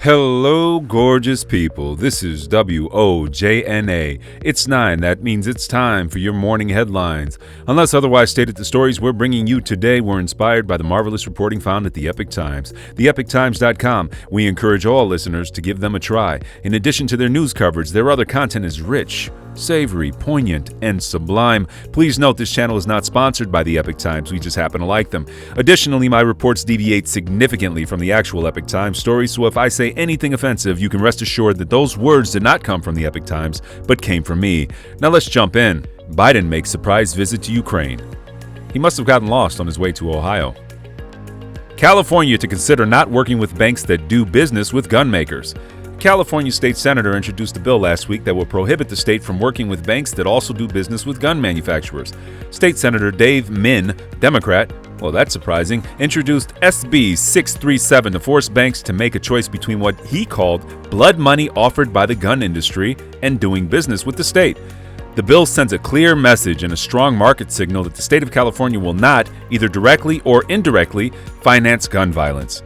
Hello, gorgeous people. This is WOJNA. It's 9. That means it's time for your morning headlines. Unless otherwise stated, the stories we're bringing you today were inspired by the marvelous reporting found at the Epic Times. TheEpicTimes.com. We encourage all listeners to give them a try. In addition to their news coverage, their other content is rich, savory, poignant, and sublime. Please note this channel is not sponsored by the Epic Times. We just happen to like them. Additionally, my reports deviate significantly from the actual Epic Times stories, so if I say anything offensive, you can rest assured that those words did not come from the Epic Times, but came from me. Now let's jump in. Biden makes surprise visit to Ukraine. He must have gotten lost on his way to Ohio. California to consider not working with banks that do business with gun makers. California state senator introduced a bill last week that will prohibit the state from working with banks that also do business with gun manufacturers. State Senator Dave Min, Democrat, well, that's surprising, introduced SB 637 to force banks to make a choice between what he called blood money offered by the gun industry and doing business with the state. The bill sends a clear message and a strong market signal that the state of California will not, either directly or indirectly, finance gun violence.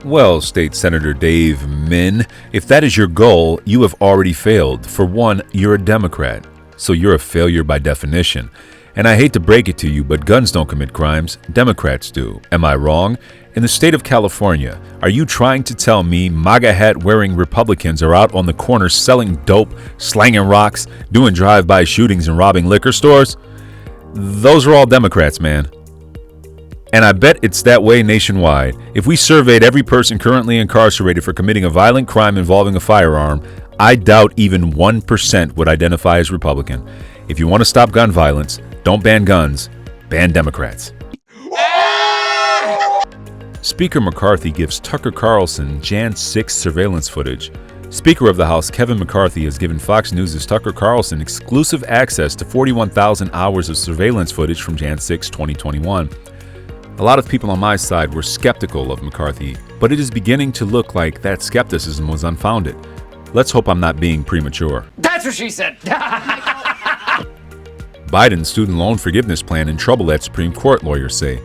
Well, State Senator Dave Min, if that is your goal, you have already failed. For one, you're a Democrat, so you're a failure by definition. And I hate to break it to you, but guns don't commit crimes, Democrats do. Am I wrong? In the state of California, are you trying to tell me MAGA hat wearing Republicans are out on the corner selling dope, slanging rocks, doing drive-by shootings and robbing liquor stores? Those are all Democrats, man. And I bet it's that way nationwide. If we surveyed every person currently incarcerated for committing a violent crime involving a firearm, I doubt even 1% would identify as Republican. If you want to stop gun violence, don't ban guns, ban Democrats. Speaker McCarthy gives Tucker Carlson Jan 6 surveillance footage. Speaker of the House Kevin McCarthy has given Fox News' Tucker Carlson exclusive access to 41,000 hours of surveillance footage from Jan 6, 2021. A lot of people on my side were skeptical of McCarthy, but it is beginning to look like that skepticism was unfounded. Let's hope I'm not being premature. That's what she said! Biden's student loan forgiveness plan in trouble at Supreme Court, lawyers say.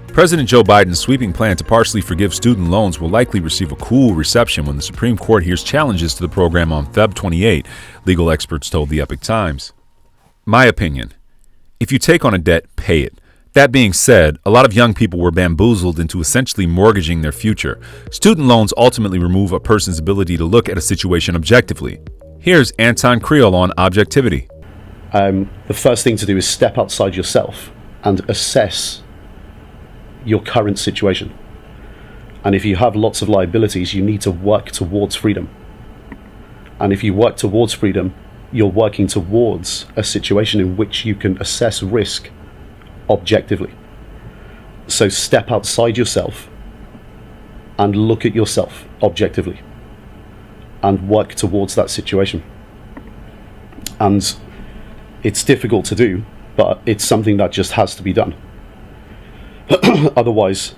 President Joe Biden's sweeping plan to partially forgive student loans will likely receive a cool reception when the Supreme Court hears challenges to the program on Feb 28, legal experts told the Epic Times. My opinion: if you take on a debt, pay it. That being said, a lot of young people were bamboozled into essentially mortgaging their future. Student loans ultimately remove a person's ability to look at a situation objectively. Here's Anton Creel on objectivity. The first thing to do is step outside yourself and assess your current situation. And if you have lots of liabilities, you need to work towards freedom. And if you work towards freedom, you're working towards a situation in which you can assess risk objectively. So step outside yourself and look at yourself objectively and work towards that situation. And it's difficult to do, but it's something that just has to be done. Otherwise,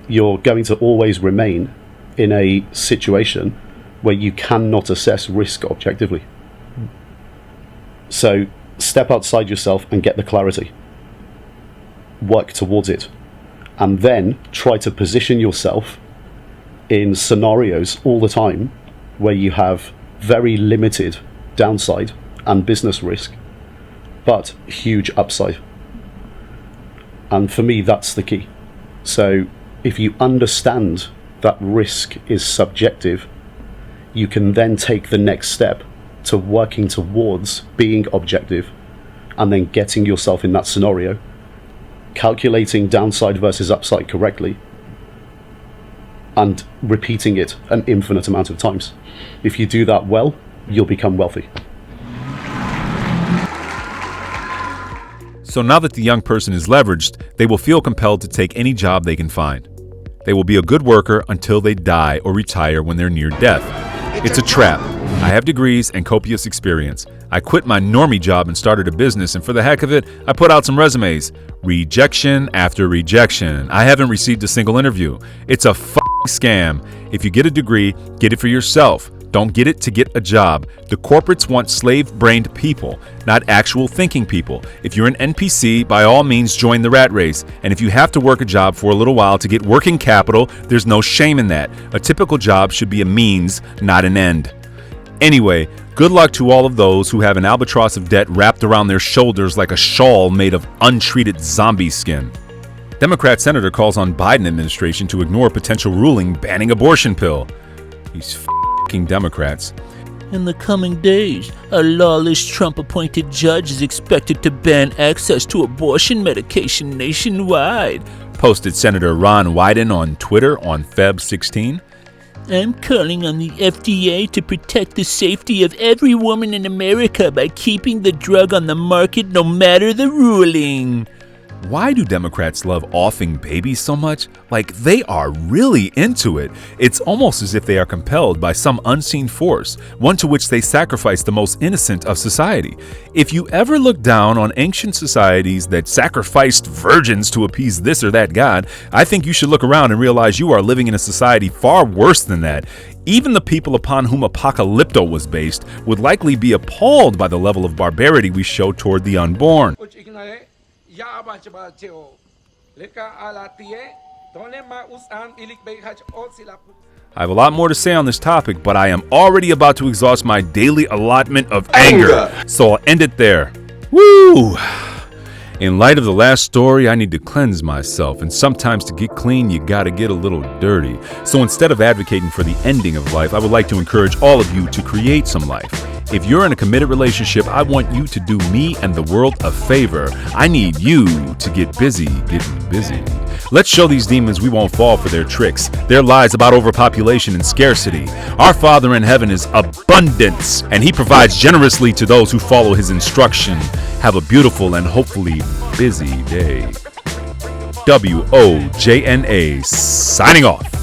you're going to always remain in a situation where you cannot assess risk objectively. So step outside yourself and get the clarity. Work towards it, and then try to position yourself in scenarios all the time where you have very limited downside and business risk, but huge upside. And for me, that's the key. So if you understand that risk is subjective, you can then take the next step to working towards being objective and then getting yourself in that scenario, calculating downside versus upside correctly, and repeating it an infinite amount of times. If you do that well, you'll become wealthy. So now that the young person is leveraged, they will feel compelled to take any job they can find. They will be a good worker until they die or retire when they're near death. It's a trap. I have degrees and copious experience. I quit my normie job and started a business, and for the heck of it, I put out some resumes. Rejection after rejection. I haven't received a single interview. It's a scam. If you get a degree, get it for yourself. don't get it to get a job. The corporates want slave-brained people, not actual thinking people. If you're an NPC, by all means join the rat race. And if you have to work a job for a little while to get working capital, there's no shame in that. A typical job should be a means, not an end. Anyway, good luck to all of those who have an albatross of debt wrapped around their shoulders like a shawl made of untreated zombie skin. Democrat senator calls on Biden administration to ignore potential ruling banning abortion pill. These f***ing Democrats. In the coming days, a lawless Trump-appointed judge is expected to ban access to abortion medication nationwide, Posted Senator Ron Wyden on Twitter on Feb 16. I'm calling on the FDA to protect the safety of every woman in America by keeping the drug on the market no matter the ruling. Why do Democrats love offing babies so much? Like, they are really into it. It's almost as if they are compelled by some unseen force, one to which they sacrifice the most innocent of society. If you ever look down on ancient societies that sacrificed virgins to appease this or that god, I think you should look around and realize you are living in a society far worse than that. Even the people upon whom Apocalypto was based would likely be appalled by the level of barbarity we show toward the unborn. I have a lot more to say on this topic, but I am already about to exhaust my daily allotment of anger, so I'll end it there. Woo! In light of the last story, I need to cleanse myself, and sometimes to get clean, you gotta get a little dirty. So instead of advocating for the ending of life, I would like to encourage all of you to create some life. If you're in a committed relationship, I want you to do me and the world a favor. I need you to get busy getting busy. Let's show these demons we won't fall for their tricks, their lies about overpopulation and scarcity. Our Father in heaven is abundance, and He provides generously to those who follow His instruction. Have a beautiful and hopefully busy day. WOJNA signing off.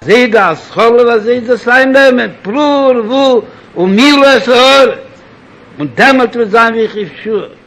Sieh das, Cholle, was ist das Heimbe, mit Prur, Wu und Milo es hört. Und damit wird sein, wie ich schuhe.